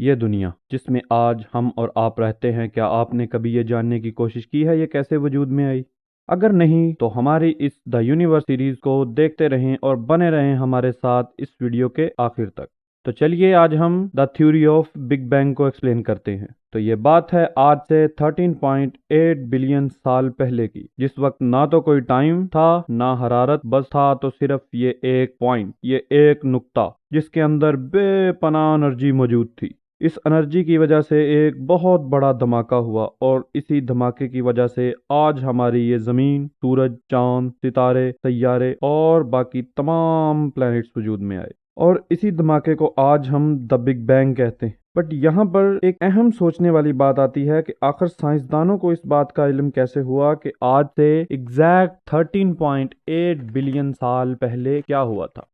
ये दुनिया जिसमें आज हम और आप रहते हैं, क्या आपने कभी ये जानने की कोशिश की है ये कैसे वजूद में आई? अगर नहीं तो हमारी इस द यूनिवर्स सीरीज को देखते रहें और बने रहें हमारे साथ इस वीडियो के आखिर तक। तो चलिए आज हम the theory of big bang को एक्सप्लेन करते हैं। तो ये बात है आज से 13.8 बिलियन साल पहले की, जिस वक्त ना तो कोई टाइम था ना हरारत, बस था तो सिर्फ ये एक पॉइंट, ये एक नुक्ता जिसके अंदर बेपनाह एनर्जी मौजूद थी। इस एनर्जी की वजह से एक बहुत बड़ा धमाका हुआ और इसी धमाके की वजह से आज हमारी ये जमीन, सूरज, चांद, सितारे, सैयारे और बाकी तमाम प्लैनेट्स वजूद में आए। और इसी धमाके को आज हम द बिग बैंग कहते हैं। बट यहाँ पर एक अहम सोचने वाली बात आती है कि आखिर साइंसदानों को इस बात का इल्म कैसे हुआ कि आज से एग्जैक्ट 13.8 बिलियन साल पहले क्या हुआ था,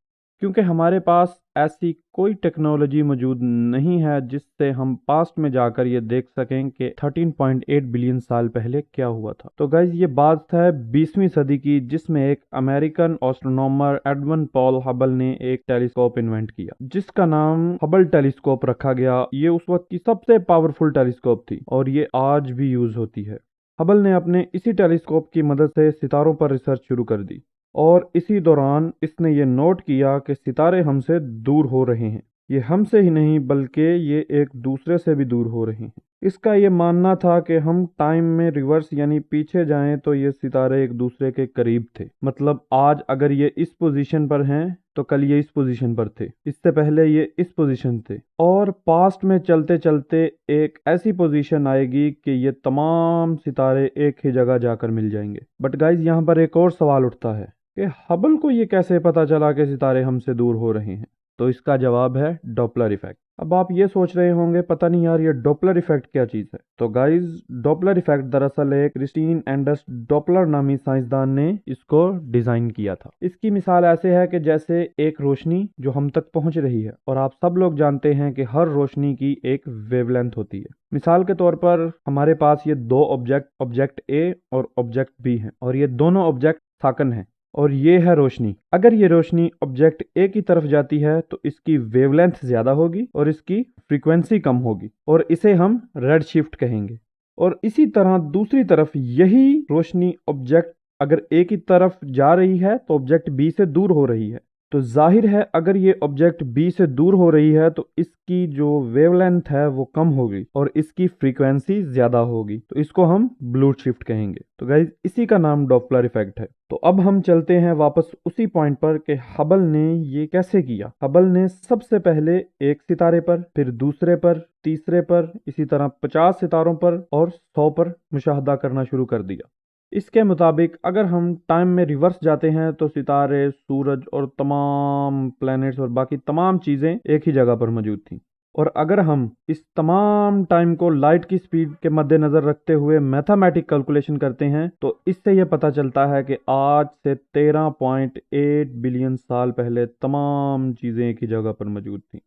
क्योंकि हमारे पास ऐसी कोई टेक्नोलॉजी मौजूद नहीं है जिससे हम पास्ट में जाकर ये देख सकें कि 13.8 बिलियन साल पहले क्या हुआ था। तो गाइज ये बात है 20वीं सदी की, जिसमें एक American astronomer Edwin Paul Hubble ने एक टेलीस्कोप इन्वेंट किया जिसका नाम हबल टेलीस्कोप रखा गया। ये उस वक्त की सबसे पावरफुल टेलीस्कोप थी और ये आज भी यूज होती है। हबल ने अपने इसी टेलीस्कोप की मदद से सितारों पर रिसर्च शुरू कर दी और इसी दौरान इसने ये नोट किया कि सितारे हमसे दूर हो रहे हैं। ये हमसे ही नहीं बल्कि ये एक दूसरे से भी दूर हो रहे हैं। इसका ये मानना था कि हम टाइम में रिवर्स यानी पीछे जाएं तो ये सितारे एक दूसरे के करीब थे। मतलब आज अगर ये इस पोजीशन पर हैं तो कल ये इस पोजीशन पर थे, इससे पहले ये इस पोजीशन थे, और पास्ट में चलते चलते एक ऐसी पोजीशन आएगी कि ये तमाम सितारे एक ही जगह जाकर मिल जाएंगे। बट गाइज यहाँ पर एक और सवाल उठता है कि हबल को ये कैसे पता चला कि सितारे हमसे दूर हो रहे हैं? तो इसका जवाब है डॉपलर इफेक्ट। अब आप ये सोच रहे होंगे पता नहीं यार ये डॉपलर इफेक्ट क्या चीज है। तो गाइज डॉपलर इफेक्ट दरअसल एक क्रिस्टीन एंडर्स डॉपलर नामी साइंसदान ने इसको डिजाइन किया था। इसकी मिसाल ऐसे है कि जैसे एक रोशनी जो हम तक पहुंच रही है, और आप सब लोग जानते हैं कि हर रोशनी की एक वेवलेंथ होती है। मिसाल के तौर पर हमारे पास ये दो ऑब्जेक्ट ए और ऑब्जेक्ट बी हैं, और ये दोनों ऑब्जेक्ट साकन हैं, और ये है रोशनी। अगर ये रोशनी ऑब्जेक्ट ए की तरफ जाती है तो इसकी वेवलेंथ ज्यादा होगी और इसकी फ्रीक्वेंसी कम होगी, और इसे हम रेड शिफ्ट कहेंगे। और इसी तरह दूसरी तरफ यही रोशनी ऑब्जेक्ट अगर ए की तरफ जा रही है तो ऑब्जेक्ट बी से दूर हो रही है। तो जाहिर है अगर ये ऑब्जेक्ट बी से दूर हो रही है तो इसकी जो वेवलेंथ है वो कम होगी और इसकी फ्रीक्वेंसी ज्यादा होगी, तो इसको हम ब्लू शिफ्ट कहेंगे। तो गाइज इसी का नाम डॉपलर इफेक्ट है। तो अब हम चलते हैं वापस उसी पॉइंट पर कि हबल ने ये कैसे किया। हबल ने सबसे पहले एक सितारे पर, फिर दूसरे पर, तीसरे पर, इसी तरह 50 सितारों पर और 100 पर मुशाहदा करना शुरू कर दिया। इसके मुताबिक अगर हम टाइम में रिवर्स जाते हैं तो सितारे, सूरज और तमाम प्लैनेट्स और बाकी तमाम चीजें एक ही जगह पर मौजूद थीं। और अगर हम इस तमाम टाइम को लाइट की स्पीड के मद्देनजर रखते हुए मैथमेटिक कैलकुलेशन करते हैं तो इससे यह पता चलता है कि आज से 13.8 बिलियन साल पहले तमाम चीजें एक ही जगह पर मौजूद थीं।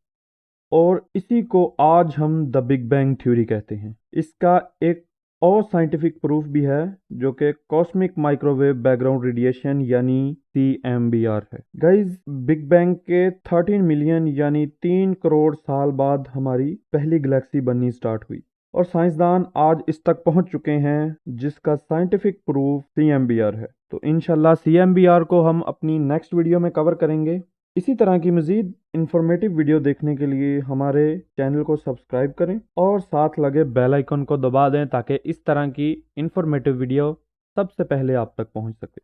और इसी को आज हम द बिग बैंग थ्योरी कहते हैं। इसका एक और साइंटिफिक प्रूफ भी है जो कि कॉस्मिक माइक्रोवेव बैकग्राउंड रेडिएशन यानी CMBR है। गाइज बिग बैंग के 13 मिलियन यानी 3 करोड़ साल बाद हमारी पहली गैलेक्सी बननी स्टार्ट हुई, और साइंसदान आज इस तक पहुंच चुके हैं जिसका साइंटिफिक प्रूफ CMBR है। तो इंशाल्लाह CMBR को हम अपनी नेक्स्ट वीडियो में कवर करेंगे। इसी तरह की मज़ीद इंफॉर्मेटिव वीडियो देखने के लिए हमारे चैनल को सब्सक्राइब करें और साथ लगे बेल आइकन को दबा दें ताकि इस तरह की इंफॉर्मेटिव वीडियो सबसे पहले आप तक पहुंच सके।